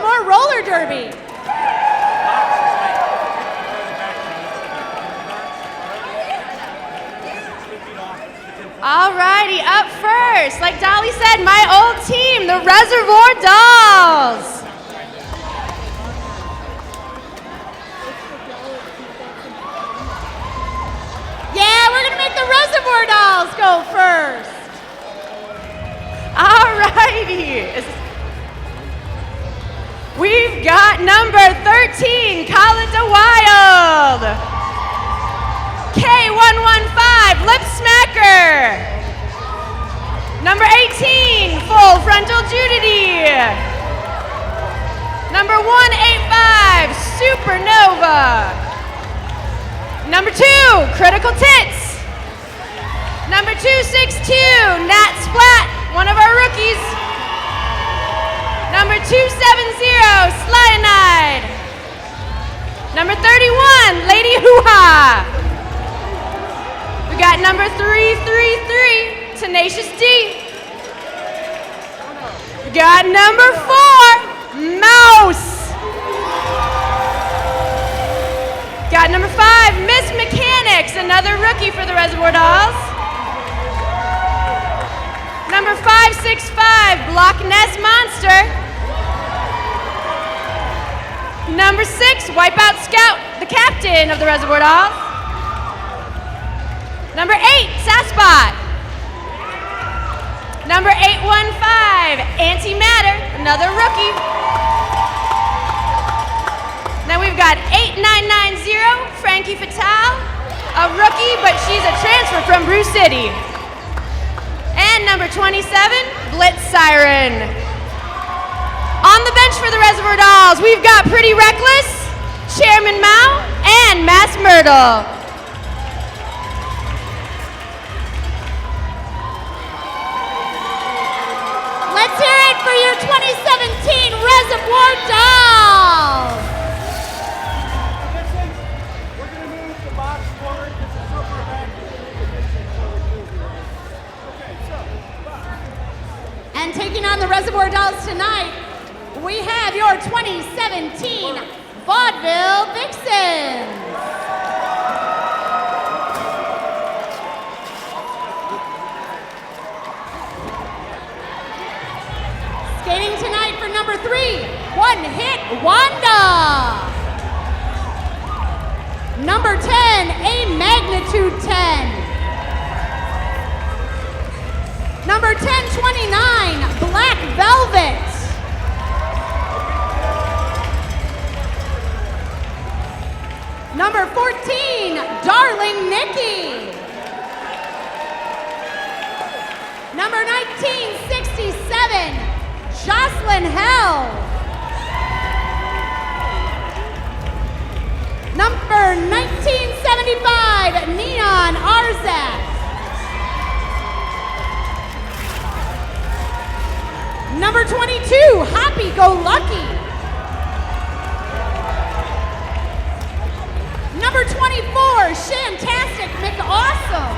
more roller derby. Alrighty, up first, like Dolly said, my old team, the Reservoir Dolls. Yeah, we're gonna make the Reservoir Dolls go first. Alrighty. We've got number 13, Call It the Wild. K115, Lip Smacker. Number 18, Full Frontal Judity. Number 185, Supernova. Number 2, Critical Tits. Number 262, Nat Splat, one of our rookies. Number 270, Slide-A-Nide. Number 31, Lady Hoo-Ha. We got number 333, Tenacious D. We got number 4, Mouse. Got number 5, Miss Mechanics, another rookie for the Reservoir Dolls. Number 565, Block Ness Monster. Number 6, Wipeout Scout, the captain of the Reservoir Dolls. Number 8, Saspot. Number 815, Antimatter, another rookie. Then we've got 8990, Frankie Fatale, a rookie, but she's a transfer from Brew City. And number 27, Blitz Siren. On the bench for the Reservoir Dolls, we've got Pretty Reckless, Chairman Mao, and Mass Myrtle. Let's hear it for your 2017 Reservoir Dolls. We're going to move the box forward. This is so far back. Okay, so, box. And taking on the Reservoir Dolls tonight, we have your 2017 Vaudeville Vixens. Skating tonight for number 3, One Hit Wanda. Number 10, A Magnitude 10. Number 1029, Black Velvet. Number 14, Darling Nikki. Number 1967, Jocelyn Hell. Number 1975, Neon Arzak. Number 22, Happy Go Lucky. Number 24, Shantastic McAwesome.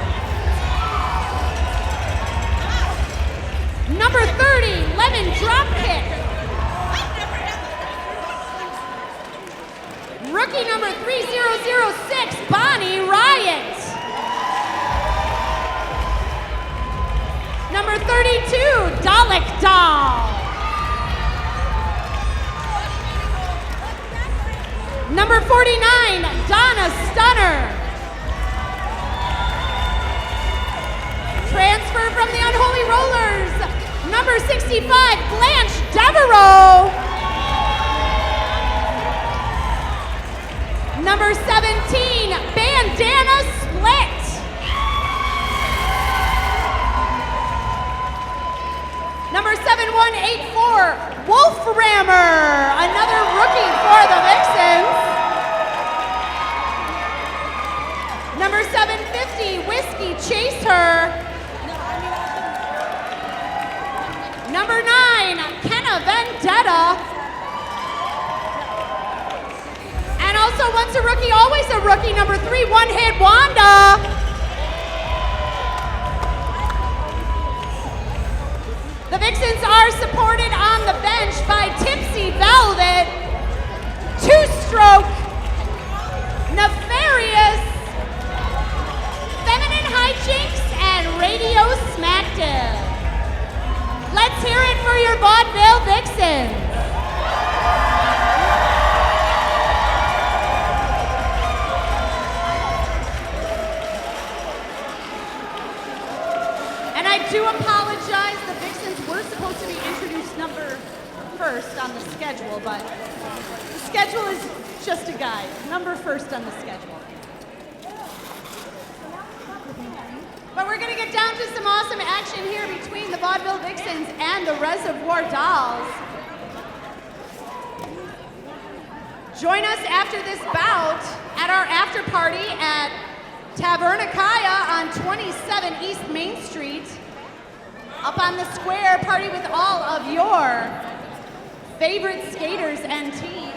Number 30, Lemon Dropkick. Rookie number 3006, Bonnie Riot. Number 32, Dalek Doll. Number 49, Donna Stunner. Transfer from the Unholy Rollers, number 65, Blanche Devereaux. Number 17, Bandana Split. Number 7184, Wolf Rammer, another rookie for the Vixens. Number 750, Whiskey Chaser. Number 9, Kenna Vendetta. And also once a rookie, always a rookie, number 3, One Hit Wanda. The Vixens are supported on the bench by Tipsy Velvet. breaststroke, nefarious, feminine hijinks, and radio smackdown. Let's hear it for your Vaudeville Vixens. And I do apologize, the Vixens were supposed to be introduced number first on the schedule, but the schedule is just a guide. Number first on the schedule. But we're going to get down to some awesome action here between the Vaudeville Vixens and the Reservoir Dolls. Join us after this bout at our after party at Tavernicaya on 27 East Main Street. Up on the square, party with all of your favorite skaters and teams.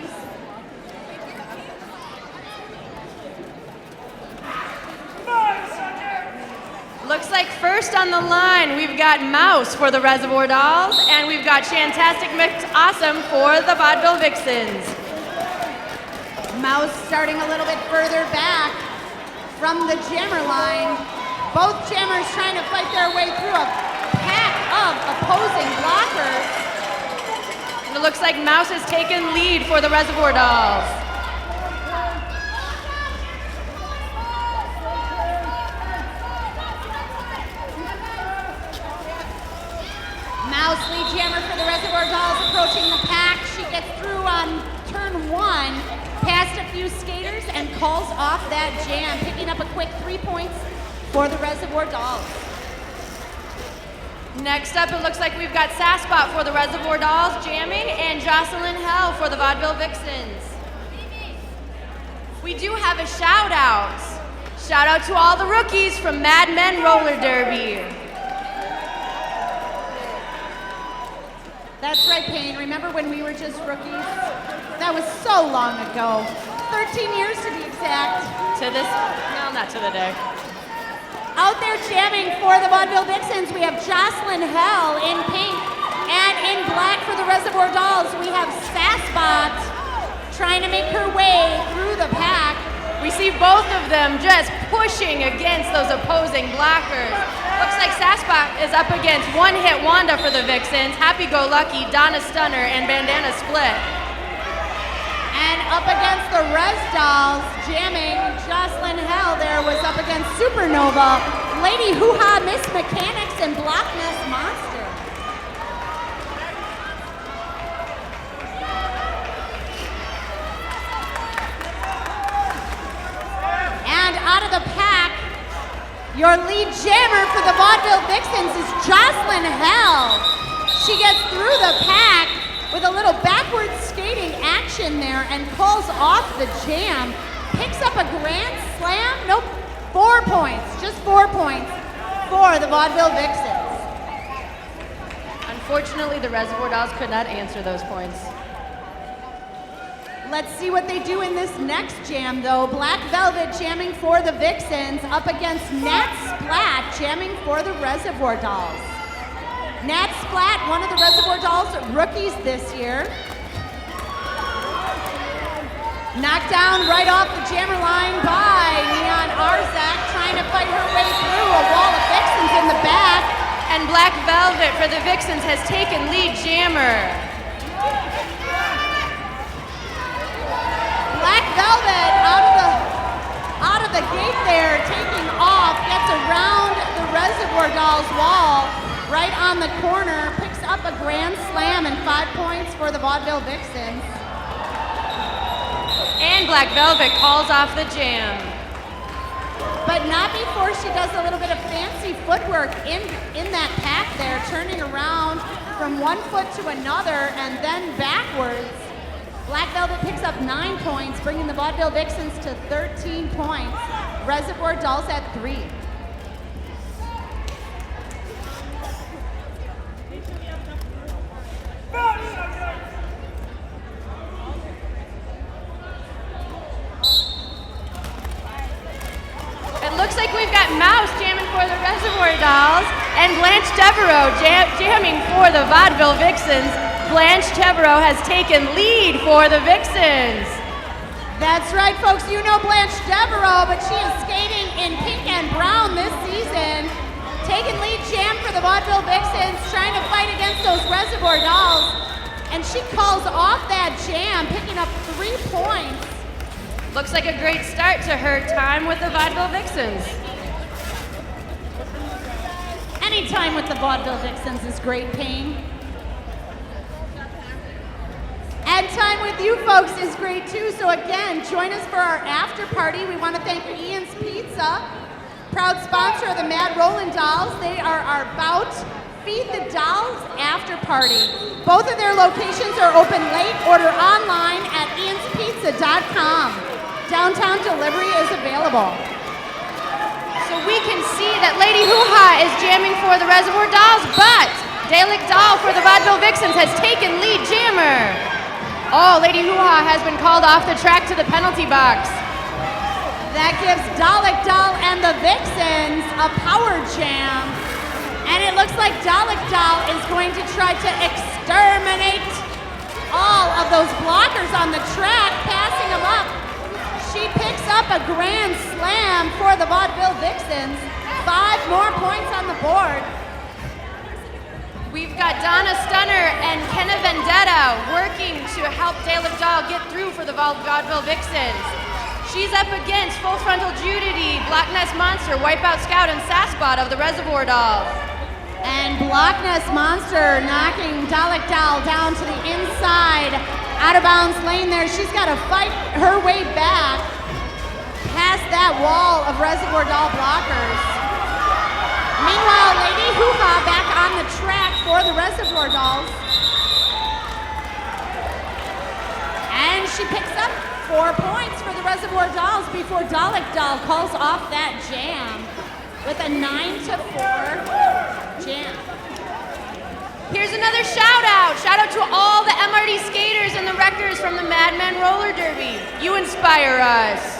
Looks like first on the line, we've got Mouse for the Reservoir Dolls, and we've got Shantastic Mix Awesome for the Vaudeville Vixens. Mouse starting a little bit further back from the jammer line. Both jammers trying to fight their way through a pack of opposing blockers. And it looks like Mouse has taken lead for the Reservoir Dolls. Mouse lead jammer for the Reservoir Dolls approaching the pack. She gets through on turn one, past a few skaters, and calls off that jam, picking up a quick 3 points for the Reservoir Dolls. Next up, it looks like we've got Sasspot for the Reservoir Dolls jamming, and Jocelyn Hell for the Vaudeville Vixens. We do have a shout out. Shout out to all the rookies from Mad Men Roller Derby. That's right, Payne. Remember when we were just rookies? That was so long ago. 13 years to be exact. No, not to the day. Out there jamming for the Vaudeville Vixens, we have Jocelyn Hell in pink, and in black for the Reservoir Dolls, we have Sasspot trying to make her way through the pack. We see both of them just pushing against those opposing blockers. Looks like Sasspot is up against One Hit Wanda for the Vixens, Happy Go Lucky, Donna Stunner, and Bandana Split. And up against the Res Dolls, jamming Jocelyn Hell there was up against Supernova, Lady Hoo-Ha, Miss Mechanics, and Block Ness Monster. And out of the pack, your lead jammer for the Vaudeville Vixens is Jocelyn Hell. She gets through the pack with a little backwards skating action there and calls off the jam. Picks up a grand slam. Nope, 4 points, just 4 points for the Vaudeville Vixens. Unfortunately, the Reservoir Dolls could not answer those points. Let's see what they do in this next jam, though. Black Velvet jamming for the Vixens up against Nat Splat jamming for the Reservoir Dolls. Nat Splat, one of the Reservoir Dolls rookies this year. Knocked down right off the jammer line by Neon Arzak, trying to fight her way through a wall of Vixens in the back. And Black Velvet for the Vixens has taken lead jammer. Black Velvet out of the gate there, taking off, gets around the Reservoir Dolls wall, right on the corner, picks up a grand slam and 5 points for the Vaudeville Vixens. And Black Velvet calls off the jam. But not before she does a little bit of fancy footwork in that pack there, turning around from one foot to another and then backwards. Black Velvet picks up 9 points, bringing the Vaudeville Vixens to 13 points. Reservoir Dolls at 3. It looks like we've got Mouse jamming for the Reservoir Dolls and Blanche Devereaux jamming for the Vaudeville Vixens. Blanche Devereaux has taken lead for the Vixens. That's right, folks. You know Blanche Devereaux, but she is skating in pink and brown this season. Taking lead jam for the Vaudeville Vixens, trying to fight against those Reservoir dolls. And she calls off that jam, picking up 3 points. Looks like a great start to her time with the Vaudeville Vixens. Any time with the Vaudeville Vixens is great, Payne. And time with you folks is great too. So again, join us for our after party. We want to thank Ian's Pizza, proud sponsor of the Mad Rollin dolls. They are our bout Feed the Dolls after party. Both of their locations are open late. Order online at ianspizza.com. Downtown delivery is available. So we can see that Lady Hoo-Ha is jamming for the Reservoir dolls, but Dalek Doll for the Vaudeville Vixens has taken lead jammer. Oh, Lady Hoo-Ha has been called off the track to the penalty box. That gives Dalek Doll and the Vixens a power jam. And it looks like Dalek Doll is going to try to exterminate all of those blockers on the track, passing them up. She picks up a grand slam for the Vaudeville Vixens. 5 more points on the board. We've got Donna Stunner and Kenna Vendetta working to help Dalek Doll get through for the Vaudeville Vixens. She's up against Full Frontal Judity, Black Nest Monster, Wipeout Scout, and Sasspot of the Reservoir dolls. And Black Nest Monster knocking Dalek Doll down to the inside, out of bounds lane there. She's got to fight her way back past that wall of Reservoir doll blockers. Meanwhile, Lady Hoo-Ha back on the track for the Reservoir dolls. And she picks up 4 points for the Reservoir dolls before Dalek Doll calls off that jam with a 9-4 jam. Here's another shout out. Shout out to all the MRD skaters and the wreckers from the Madman Roller Derby. You inspire us.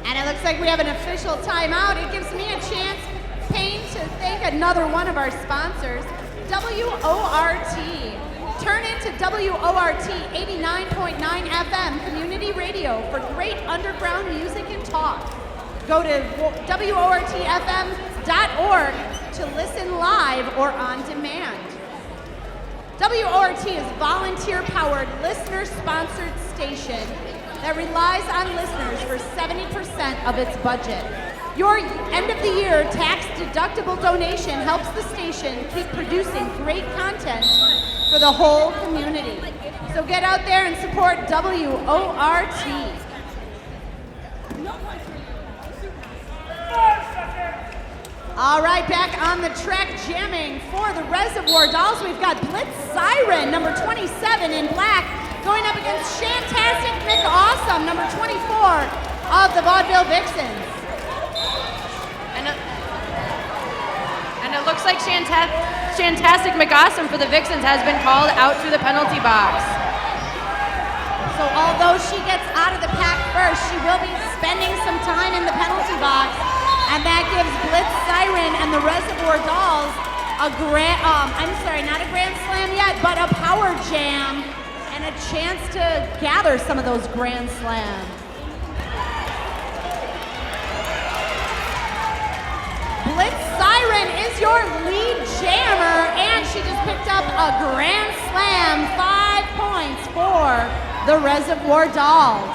And it looks like we have an official timeout. It gives me a chance, Payne, to thank another one of our sponsors, WORT. Turn into WORT 89.9 FM Community Radio for great underground music and talk. Go to WORTFM.org to listen live or on demand. WORT is volunteer-powered, listener-sponsored station that relies on listeners for 70% of its budget. Your end-of-the-year tax-deductible donation helps the station keep producing great content for the whole community. So get out there and support WORT. All right, back on the track jamming for the Reservoir dolls. We've got Blitz Siren, number 27 in black, going up against Shantastic McAwesome, number 24 of the Vaudeville Vixens. And it looks like Shantastic McAwesome for the Vixens has been called out to the penalty box. So although she gets out of the pack first, she will be spending some time in the penalty box, and that gives Blitz Siren and the Reservoir dolls a not a grand slam yet, but a power jam and a chance to gather some of those grand slams. Blitz Siren is your lead jammer, and she just picked up a grand slam, 5 points for the Reservoir dolls.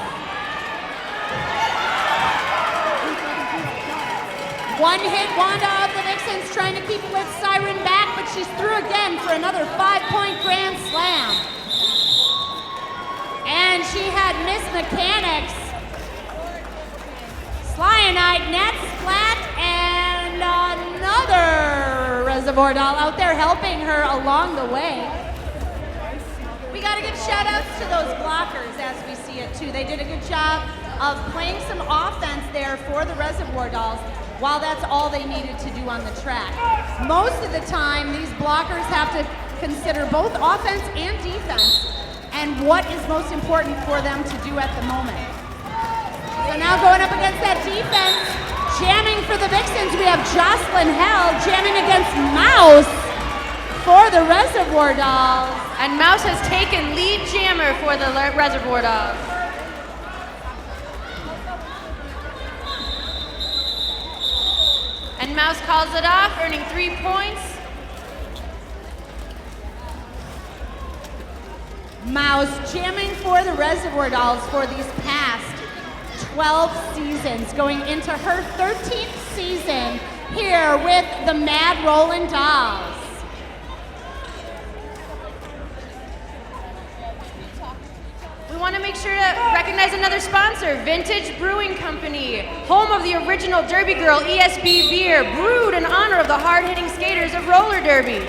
One-hit Wanda of the Vixens trying to keep Blitz Siren back, but she's through again for another 5-point grand slam. And she had Miss Mechanics, Slionite, Net Splat, and another Reservoir doll out there helping her along the way. We got to give shout outs to those blockers as we see it too. They did a good job of playing some offense there for the Reservoir dolls, while that's all they needed to do on the track. Most of the time, these blockers have to consider both offense and defense and what is most important for them to do at the moment. So now going up against that defense, Jamming for the Vixens, we have Jocelyn Hell jamming against Mouse for the Reservoir Dolls. And Mouse has taken lead jammer for the Reservoir Dolls. And Mouse calls it off, earning 3 points. Mouse jamming for the Reservoir Dolls for these past 12 seasons, going into her 13th season here with the Mad Rollin Dolls. We want to make sure to recognize another sponsor, Vintage Brewing Company, home of the original Derby Girl ESB beer, brewed in honor of the hard-hitting skaters of roller derby.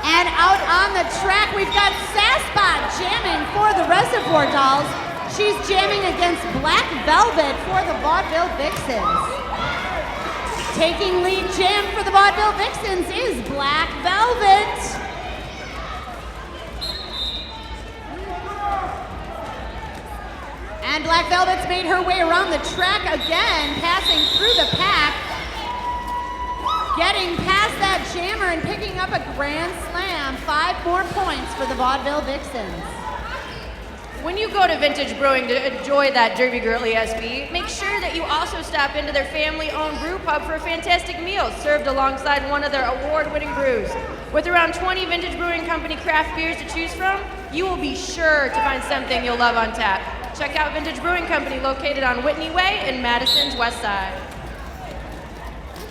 And out on the track, we've got Sassbot jamming for the Reservoir Dolls. She's jamming against Black Velvet for the Vaudeville Vixens. Taking lead jam for the Vaudeville Vixens is Black Velvet. And Black Velvet's made her way around the track again, passing through the pack. Getting past that jammer and picking up a grand slam. 5 more points for the Vaudeville Vixens. When you go to Vintage Brewing to enjoy that Derby Girl ESB, make sure that you also stop into their family-owned brew pub for a fantastic meal served alongside one of their award-winning brews. With around 20 Vintage Brewing Company craft beers to choose from, you will be sure to find something you'll love on tap. Check out Vintage Brewing Company located on Whitney Way in Madison's West Side.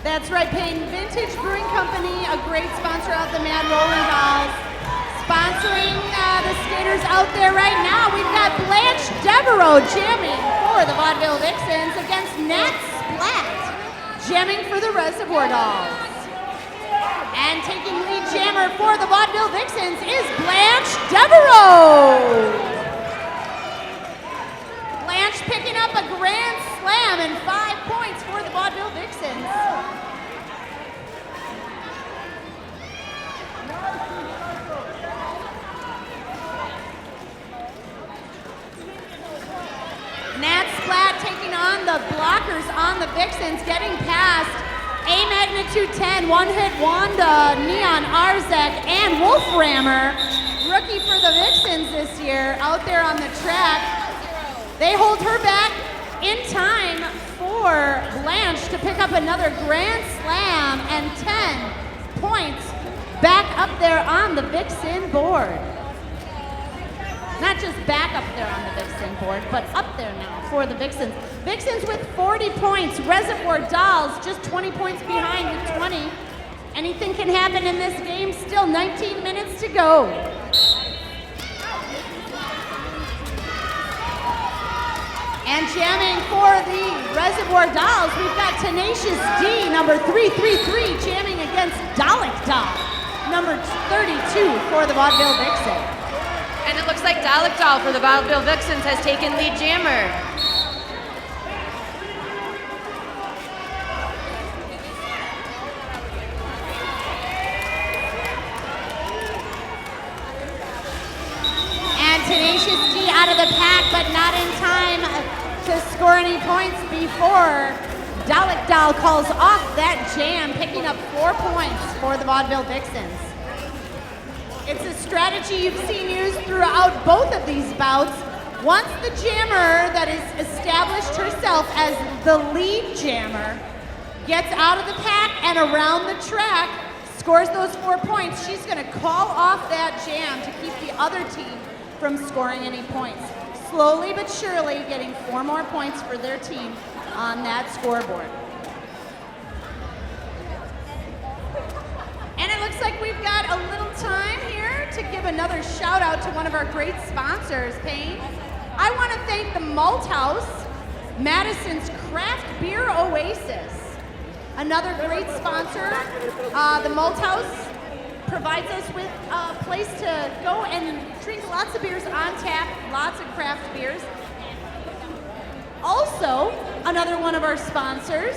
That's right, Payne. Vintage Brewing Company, a great sponsor of the Mad Rollin Dolls. Sponsoring the skaters out there right now. We've got Blanche Devereaux jamming for the Vaudeville Vixens against Nat Splat, jamming for the Reservoir Dolls. And taking lead jammer for the Vaudeville Vixens is Blanche Devereaux. Blanche picking up a grand slam and 5 points for the Vaudeville Vixens. Nat Splat taking on the blockers on the Vixens, getting past A Magnitude 10, One Hit Wanda, Neon Arzek, and Wolframmer. Rookie for the Vixens this year out there on the track. They hold her back in time for Blanche to pick up another grand slam and 10 points back up there on the Vixen board. Not just back up there on the Vixen board, but up there now for the Vixens. Vixens with 40 points. Reservoir Dolls just 20 points behind with 20. Anything can happen in this game. Still 19 minutes to go. And jamming for the Reservoir Dolls, we've got Tenacious D, number 333, jamming against Dalek Doll, number 32 for the Vaudeville Vixen. And it looks like Dalek Doll for the Vaudeville Vixens has taken lead jammer. And Tenacious D out of the pack, but not in time to score any points before Dalek Doll calls off that jam, picking up 4 points for the Vaudeville Vixens. It's a strategy you've seen used throughout both of these bouts. Once the jammer that has established herself as the lead jammer gets out of the pack and around the track, scores those 4 points, she's going to call off that jam to keep the other team from scoring any points. Slowly but surely getting 4 more points for their team on that scoreboard. And it looks like we've got a little time here to give another shout out to one of our great sponsors, Payne. I want to thank the Malt House, Madison's Craft Beer Oasis. Another great sponsor. The Malt House provides us with a place to go and drink lots of beers on tap, lots of craft beers. Also, another one of our sponsors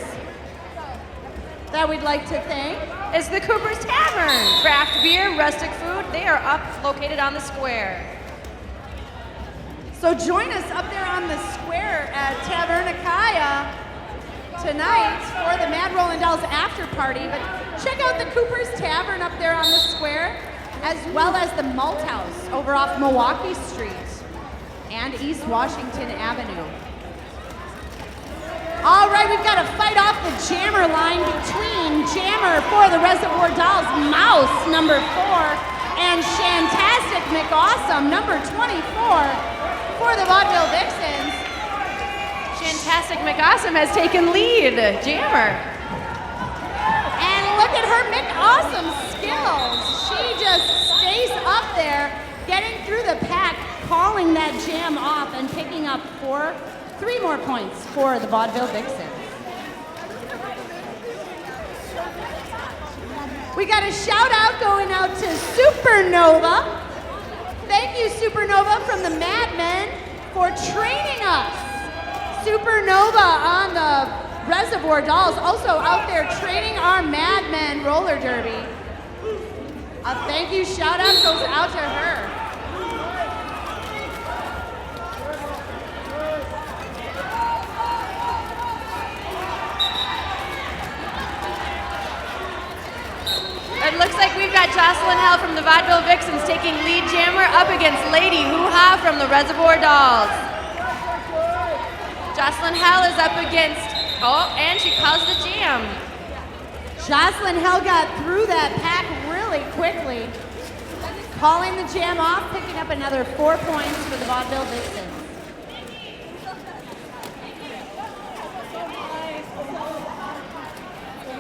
that we'd like to thank is the Cooper's Tavern. Craft beer, rustic food, they are located on the square. So join us up there on the square at Tavernicaya tonight for the Mad Rollin' Dolls after party. But check out the Cooper's Tavern up there on the square, as well as the Malt House over off Milwaukee Street and East Washington Avenue. All right, we've got to fight off the jammer line between Jammer for the Reservoir Dolls, Mouse, number 4, and Shantastic McAwesome, number 24, for the Vaudeville Vixens. Shantastic McAwesome has taken lead. Jammer. And look at her McAwesome skills. She just stays up there, getting through the pack, calling that jam off, and picking up 3 more points for the Vaudeville Vixens. We got a shout out going out to Supernova. Thank you, Supernova, from the Mad Men for training us. Supernova on the Reservoir Dolls, also out there training our Mad Men roller derby. A thank you shout out goes out to her. It looks like we've got Jocelyn Hell from the Vaudeville Vixens taking lead jammer up against Lady Hoo-Ha from the Reservoir Dolls. Jocelyn Hell is up against, and she calls the jam. Jocelyn Hell got through that pack really quickly, calling the jam off, picking up another 4 points for the Vaudeville Vixens.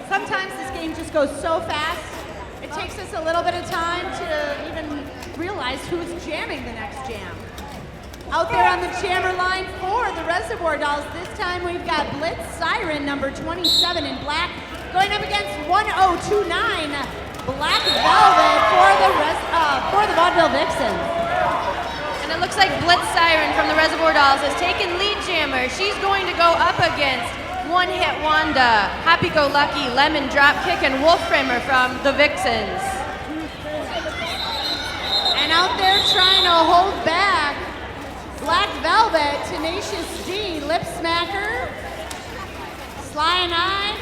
Sometimes this game just goes so fast, it takes us a little bit of time to even realize who's jamming the next jam. Out there on the jammer line for the Reservoir Dolls, this time we've got Blitz Siren, number 27 in black, going up against 1029 Black Velvet for the Vaudeville Vixens. And it looks like Blitz Siren from the Reservoir Dolls has taken lead jammer. She's going to go up against One Hit Wanda, Happy Go Lucky, Lemon Dropkick, and Wolf Framer from the Vixens. And out there trying to hold back Black Velvet, Tenacious D, Lip Smacker, Sly and I.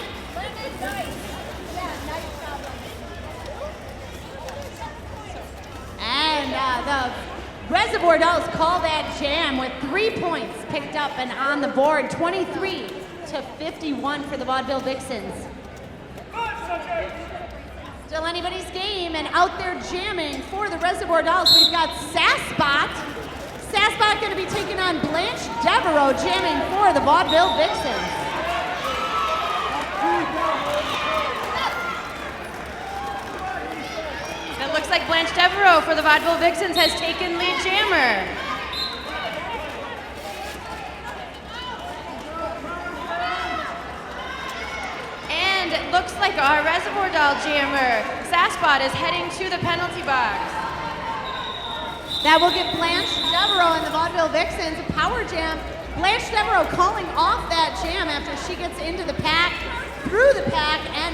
And the Reservoir Dolls call that jam with 3 points picked up and on the board, 23-51 for the Vaudeville Vixens. Still anybody's game, and out there jamming for the Reservoir Dolls, we've got Sasspot. Sasspot going to be taking on Blanche Devereaux, jamming for the Vaudeville Vixens. It looks like Blanche Devereaux for the Vaudeville Vixens has taken lead jammer. And it looks like our Reservoir Doll jammer, Sasspot, is heading to the penalty box. That will give Blanche Devereaux and the Vaudeville Vixens a power jam. Blanche Devereaux calling off that jam after she gets into the pack, through the pack, and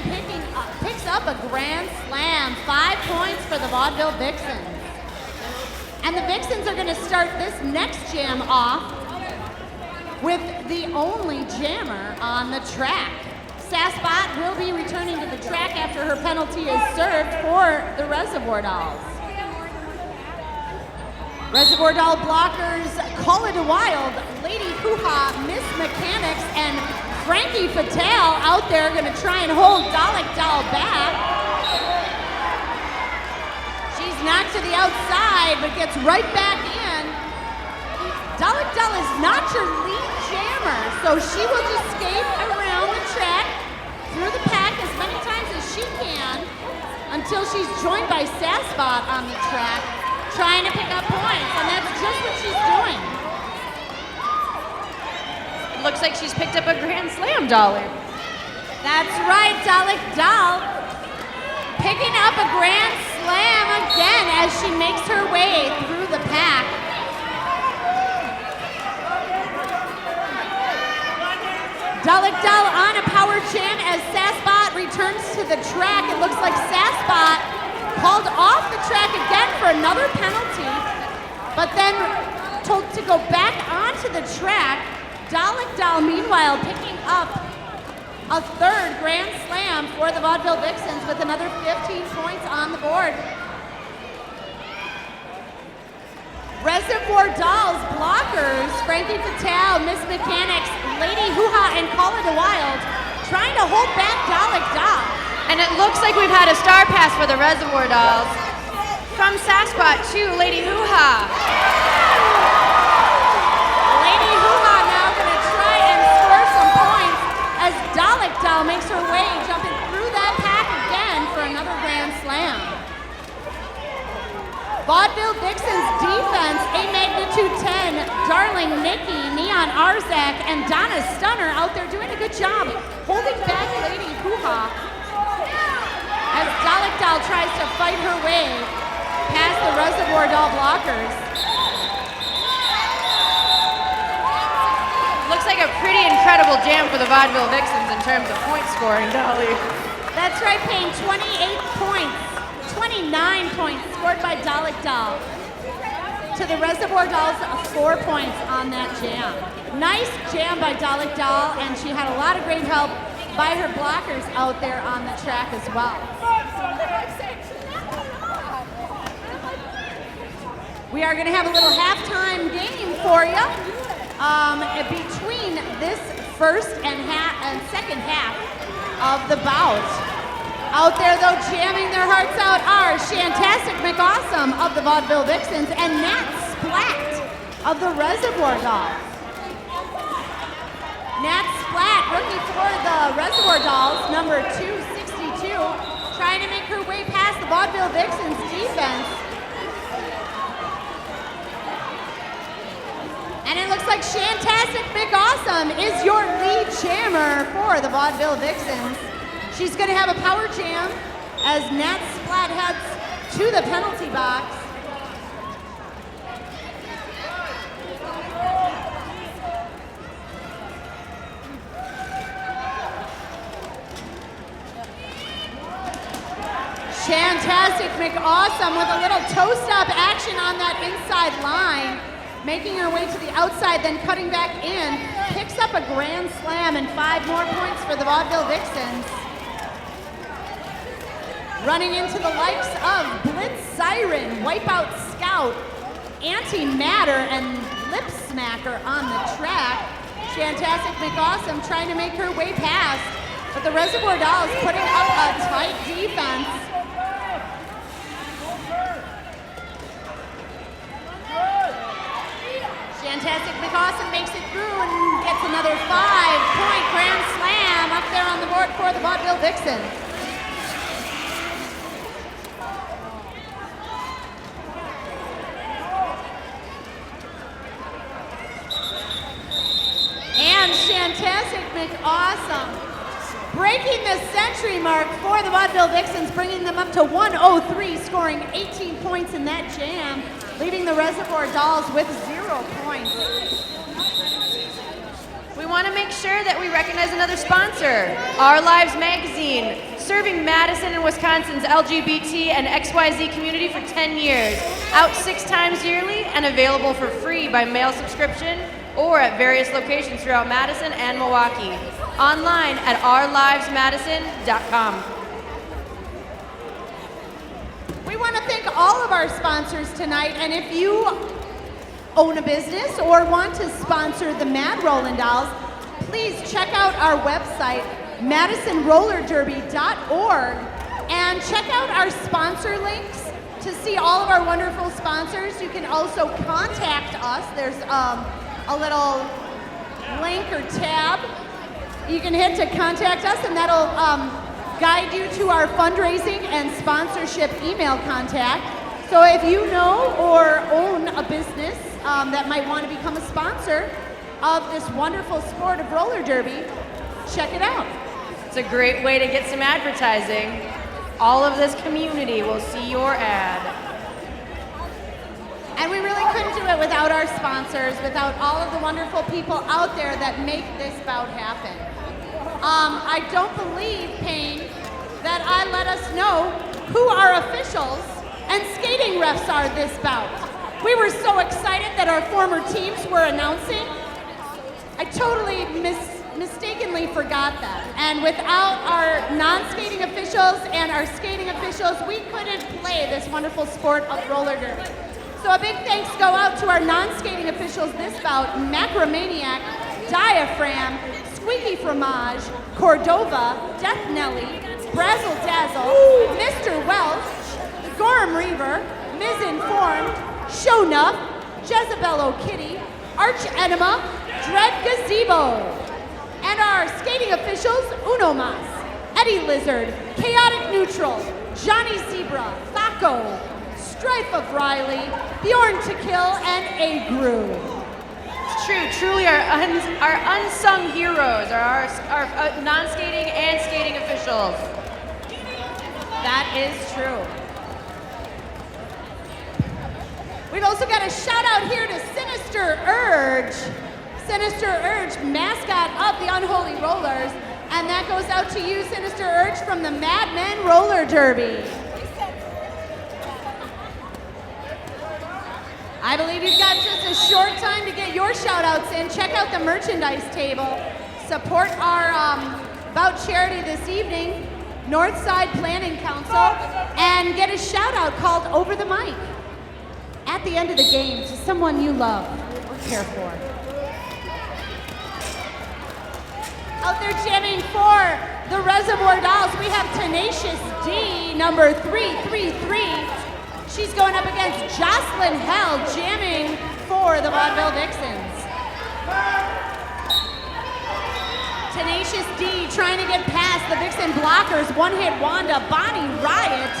picks up a grand slam. 5 points for the Vaudeville Vixens. And the Vixens are going to start this next jam off with the only jammer on the track. Sasspot will be returning to the track after her penalty is served for the Reservoir Dolls. Reservoir Doll blockers Call It a Wild, Lady Hoo-Ha, Miss Mechanics, and Frankie Fatale out there going to try and hold Dalek Doll back. She's knocked to the outside, but gets right back in. Dalek Doll is not your lead jammer, so she will just skate around the track through the pack as many times as she can until she's joined by Sasspot on the track, trying to pick up points, and that's just what she's doing. It looks like she's picked up a Grand Slam dollar. That's right, Dalek Doll picking up a Grand Slam again as she makes her way through the pack. Dalek Doll on a power jam as Sasspot returns to the track. It looks like Sasspot called off the track again for another penalty, but then told to go back onto the track. Dalek Doll, meanwhile, picking up a third Grand Slam for the Vaudeville Vixens with another 15 points on the board. Reservoir Dolls, blockers, Frankie Fatale, Miss Mechanics, Lady Hoo-Ha, and Call It a Wild, trying to hold back Dalek Doll. And it looks like we've had a star pass for the Reservoir Dolls. From Sasquatch to Lady Hoo-Ha. Lady Hoo-Ha now going to try and score some points as Dalek Doll makes her way, jumping through that pack again for another Grand Slam. Vaudeville Vixens defense, a magnitude 10, Darling Nikki, Neon Arzak, and Donna Stunner out there doing a good job holding back Lady Hoo-Ha as Dalek Doll tries to fight her way past the Reservoir Doll blockers. Looks like a pretty incredible jam for the Vaudeville Vixens in terms of point scoring, Dolly. That's right, Payne, 28 points. 29 points scored by Dalek Doll. To the Reservoir Dolls, 4 points on that jam. Nice jam by Dalek Doll, and she had a lot of great help by her blockers out there on the track as well. We are going to have a little halftime game for you between this first and second half of the bout. Out there, though, jamming their hearts out are Shantastic McAwesome of the Vaudeville Vixens and Nat Splat of the Reservoir Dolls. Nat Splat, rookie for the Reservoir Dolls, number 262, trying to make her way past the Vaudeville Vixens defense. And it looks like Shantastic McAwesome is your lead jammer for the Vaudeville Vixens. She's going to have a power jam as Nat Splat heads to the penalty box. Shantastic McAwesome with a little toe-stop action on that inside line, making her way to the outside, then cutting back in, picks up a Grand Slam and 5 more points for the Vaudeville Vixens. Running into the likes of Blitz Siren, Wipeout Scout, Antimatter, and Lip Smacker on the track. Shantastic McAwesome trying to make her way past, but the Reservoir Dolls putting up a tight defense. Shantastic McAwesome makes it through and gets another 5-point Grand Slam up there on the board for the Vaudeville Vixens. And Shantastic McAwesome breaking the century mark for the Vaudeville Vixens, bringing them up to 103, scoring 18 points in that jam, leaving the Reservoir Dolls with 0 points. We want to make sure that we recognize another sponsor, Our Lives Magazine, serving Madison and Wisconsin's LGBT and XYZ community for 10 years, out 6 times yearly and available for free by mail subscription or at various locations throughout Madison and Milwaukee. Online at ourlivesmadison.com. We want to thank all of our sponsors tonight, and if you own a business or want to sponsor the Mad Rollin Dolls, please check out our website, MadisonRollerDerby.org, and check out our sponsor links to see all of our wonderful sponsors. You can also contact us. There's a little link or tab you can hit to contact us, and that'll guide you to our fundraising and sponsorship email contact. So if you know or own a business that might want to become a sponsor of this wonderful sport of roller derby, check it out. It's a great way to get some advertising. All of this community will see your ad. And we really couldn't do it without our sponsors, without all of the wonderful people out there that make this bout happen. I don't believe, Payne, that I let us know who our officials and skating refs are this bout. We were so excited that our former teams were announcing. I totally mistakenly forgot that. And without our non-skating officials and our skating officials, we couldn't play this wonderful sport of roller derby. So a big thanks go out to our non-skating officials this bout: Macromaniac, Diaphragm, Squeaky Fromage, Cordova, Death Nelly, Brazzle Dazzle, Mr. Welch, Gorham Reaver, Misinformed, Shownuff, Jezebel O'Kitty, Arch Enema, Dread Gazebo. And our skating officials: Unomas, Eddie Lizard, Chaotic Neutral, Johnny Zebra, Thaco, Strife of Riley, Bjorn to Kill, and Agru. It's true, truly our unsung heroes are our non-skating and skating officials. That is true. We've also got a shout out here to Sinister Urge. Sinister Urge, mascot of the Unholy Rollers. And that goes out to you, Sinister Urge, from the Mad Men Roller Derby. I believe you've got just a short time to get your shout outs in. Check out the merchandise table. Support our bout charity this evening, Northside Planning Council, and get a shout out called Over the Mic at the end of the game to someone you love or care for. Out there jamming for the Reservoir Dolls, we have Tenacious D, number 333. She's going up against Jocelyn Hell, jamming for the Vaudeville Vixens. Tenacious D trying to get past the Vixen blockers. One Hit Wanda, Bonnie Riot,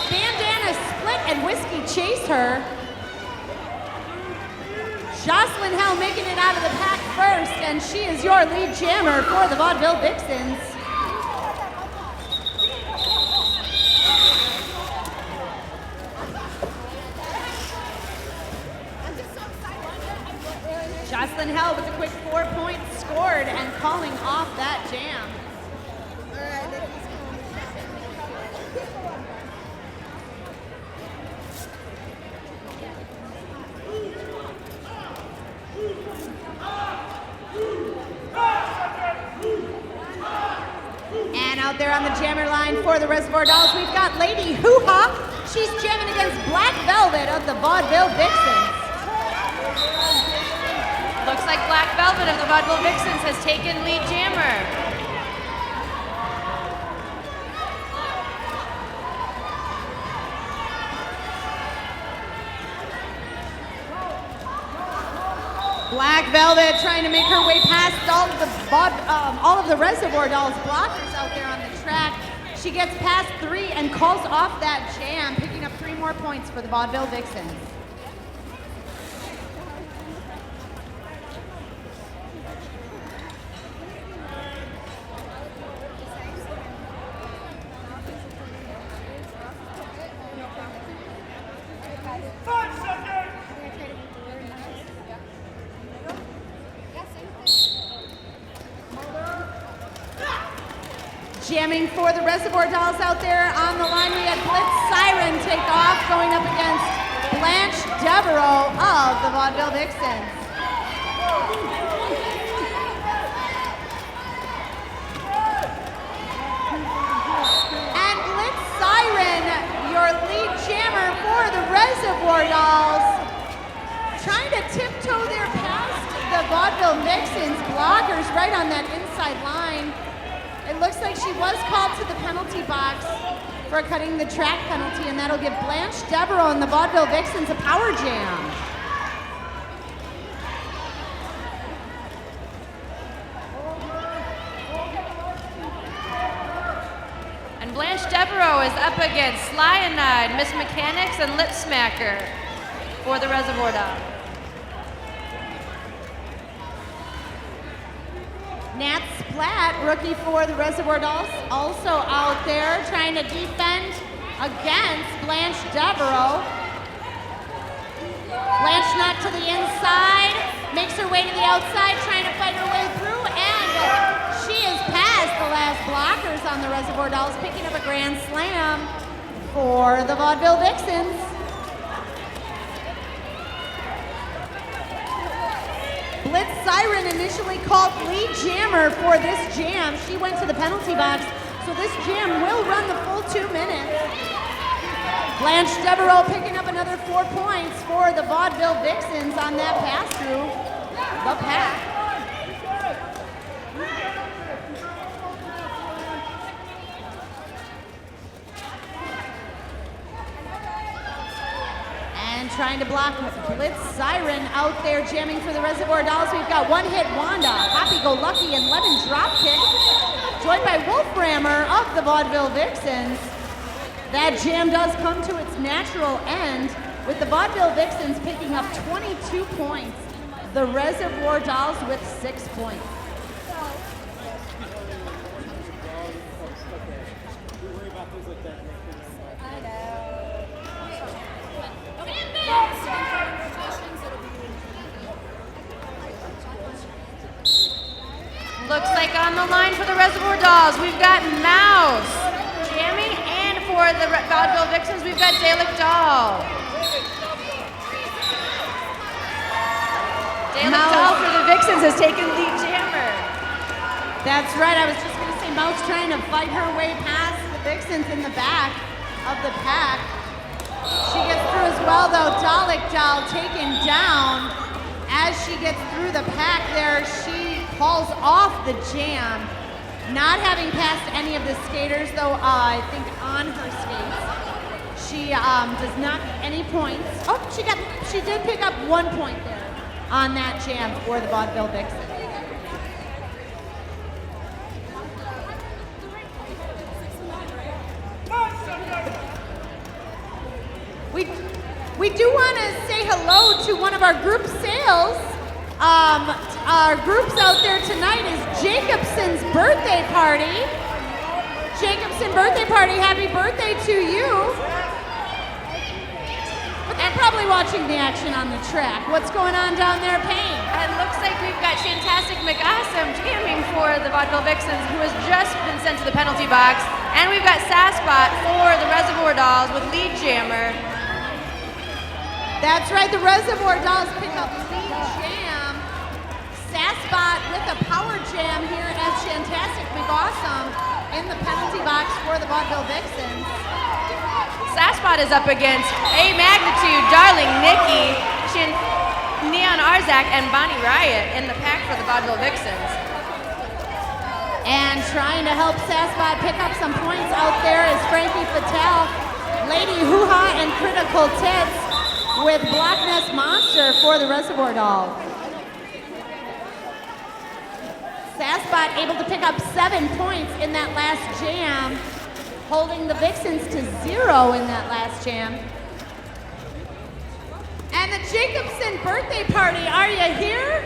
Bandana Split, and Whiskey Chase her. Jocelyn Hell making it out of the pack first, and she is your lead jammer for the Vaudeville Vixens. Jocelyn Hell with a quick 4 points scored and calling off that jam. And out there on the jammer line for the Reservoir Dolls, we've got Lady Hoo-Ha. She's jamming against Black Velvet of the Vaudeville Vixens. Looks like Black Velvet of the Vaudeville Vixens has taken lead jammer. Black Velvet trying to make her way past all of the Reservoir Dolls blockers out there on the track. She gets past 3 and calls off that jam, picking up 3 more points for the Vaudeville Vixens. Jamming for the Reservoir Dolls out there on the line, we had Blitz Siren take off, going up against Blanche Devereaux of the Vaudeville Vixens. And Blitz Siren, your lead jammer for the Reservoir Dolls, trying to tiptoe there past the Vaudeville Vixens blockers right on that inside line. It looks like she was called to the penalty box for cutting the track penalty, and that'll give Blanche Devereaux and the Vaudeville Vixens a power jam. And Blanche Devereaux is up against Cyanide, Miss Mechanics, and Lip Smacker for the Reservoir Dolls. Nat Splat, rookie for the Reservoir Dolls, also out there trying to defend against Blanche Devereaux. Blanche not to the inside, makes her way to the outside, trying to fight her way through, and she is past the last blockers on the Reservoir Dolls, picking up a grand slam for the Vaudeville Vixens. Siren initially called lead jammer for this jam. She went to the penalty box, so this jam will run the full 2 minutes. Blanche Devereaux picking up another 4 points for the Vaudeville Vixens on that pass through the pack. And trying to block Blitz Siren out there jamming for the Reservoir Dolls. We've got One Hit Wanda, Happy Go Lucky, and Lemon Dropkick, joined by Wolframmer of the Vaudeville Vixens. That jam does come to its natural end with the Vaudeville Vixens picking up 22 points. The Reservoir Dolls with 6 points. Looks like on the line for the Reservoir Dolls, we've got Mouse jamming, and for the Vaudeville Vixens, we've got Dalek Doll. Dalek Doll for the Vixens has taken lead jammer. That's right, I was just going to say Mouse trying to fight her way past the Vixens in the back of the pack. She gets through as well though. Dalek Doll taken down. As she gets through the pack there, she falls off the jam, not having passed any of the skaters, though I think on her skates. She does not get any points. Oh, she did pick up 1 point there on that jam for the Vaudeville Vixens. We do want to say hello to one of our group sales. Our groups out there tonight is Jacobson's birthday party. Jacobson birthday party, happy birthday to you. But they're probably watching the action on the track. What's going on down there, Payne? It looks like we've got Shantastic McAwesome jamming for the Vaudeville Vixens, who has just been sent to the penalty box. And we've got Sasspot for the Reservoir Dolls with lead jammer. That's right, the Reservoir Dolls pick up lead jam. Sasspot with a power jam here as Shantastic McAwesome in the penalty box for the Vaudeville Vixens. Sasspot is up against A Magnitude, Darling Nikki, Neon Arzak, and Bonnie Riot in the pack for the Vaudeville Vixens. And trying to help Sasspot pick up some points out there is Frankie Fatale, Lady Hoo-Ha, and Critical Tits with Black Nest Monster for the Reservoir Dolls. Sasspot able to pick up 7 points in that last jam, holding the Vixens to 0 in that last jam. And the Jacobson birthday party, are you here?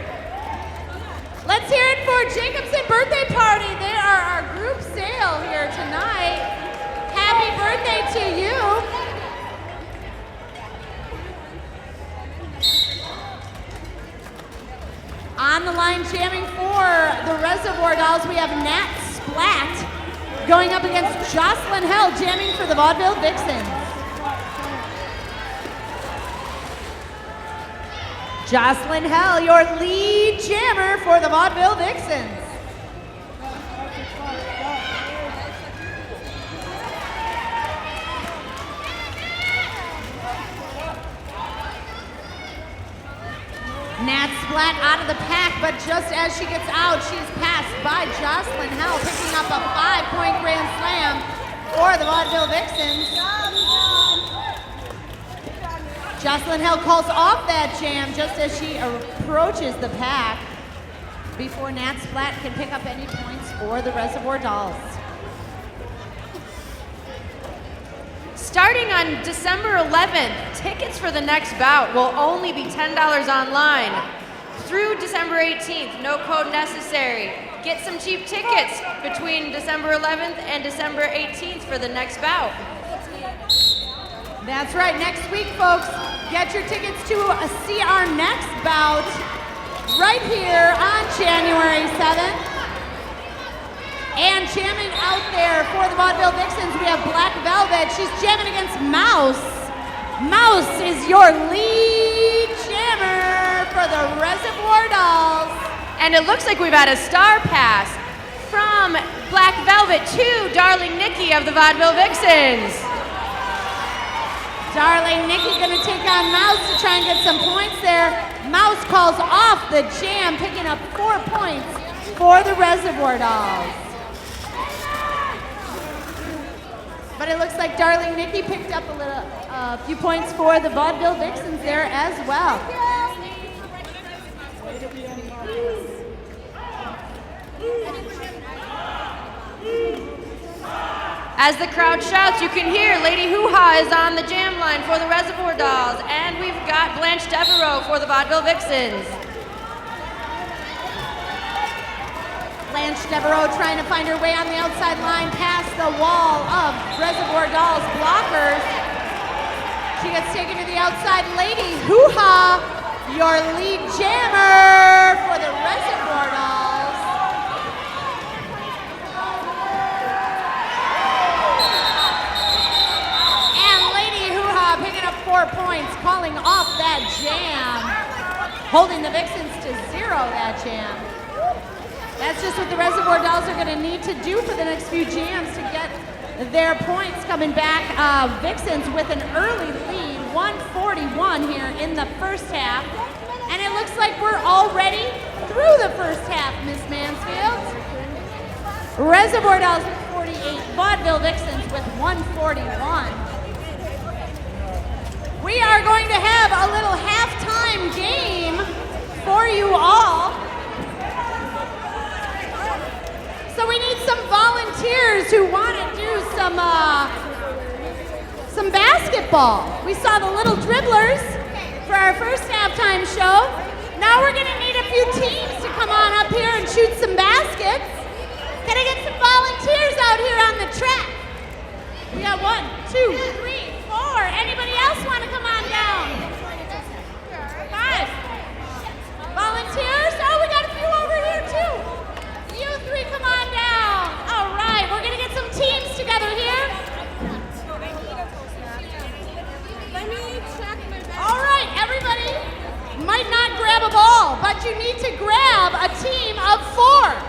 Let's hear it for Jacobson birthday party. They are our group sale here tonight. Happy birthday to you. On the line jamming for the Reservoir Dolls, we have Nat Splat going up against Jocelyn Hell jamming for the Vaudeville Vixens. Jocelyn Hell, your lead jammer for the Vaudeville Vixens. Nat Splat out of the pack, but just as she gets out, she's passed by Jocelyn Hell, picking up a 5-point grand slam for the Vaudeville Vixens. Jocelyn Hell calls off that jam just as she approaches the pack before Nat Splat can pick up any points for the Reservoir Dolls. Starting on December 11th, tickets for the next bout will only be $10 online. Through December 18th, no code necessary. Get some cheap tickets between December 11th and December 18th for the next bout. That's right, next week, folks, get your tickets to see our next bout right here on January 7th. And jamming out there for the Vaudeville Vixens, we have Black Velvet. She's jamming against Mouse. Mouse is your lead jammer for the Reservoir Dolls. And it looks like we've had a star pass from Black Velvet to Darling Nikki of the Vaudeville Vixens. Darling Nikki gonna take on Mouse to try and get some points there. Mouse calls off the jam, picking up 4 points for the Reservoir Dolls. But it looks like Darling Nikki picked up a few points for the Vaudeville Vixens there as well. As the crowd shouts, you can hear Lady Hoo-Ha is on the jam line for the Reservoir Dolls, and we've got Blanche Devereaux for the Vaudeville Vixens. Blanche Devereaux trying to find her way on the outside line past the wall of Reservoir Dolls blockers. She gets taken to the outside. Lady Hoo-Ha, your lead jammer for the Reservoir Dolls. And Lady Hoo-Ha picking up 4 points, calling off that jam, holding the Vixens to 0 that jam. That's just what the Reservoir Dolls are going to need to do for the next few jams to get their points coming back. Vixens with an early lead, 141 here in the first half. And it looks like we're already through the first half, Miss Mansfield. Reservoir Dolls with 48, Vaudeville Vixens with 141. We are going to have a little halftime game for you all. So we need some volunteers who want to do some basketball. We saw the little dribblers for our first halftime show. Now we're going to need a few teams to come on up here and shoot some baskets. Can I get some volunteers out here on the track? We got 1, 2, 3, 4. Anybody else want to come on down? 5. Volunteers? Oh, we got a few over here too. You 3 come on down. All right, we're gonna get some teams together here. All right, everybody might not grab a ball, but you need to grab a team of 4.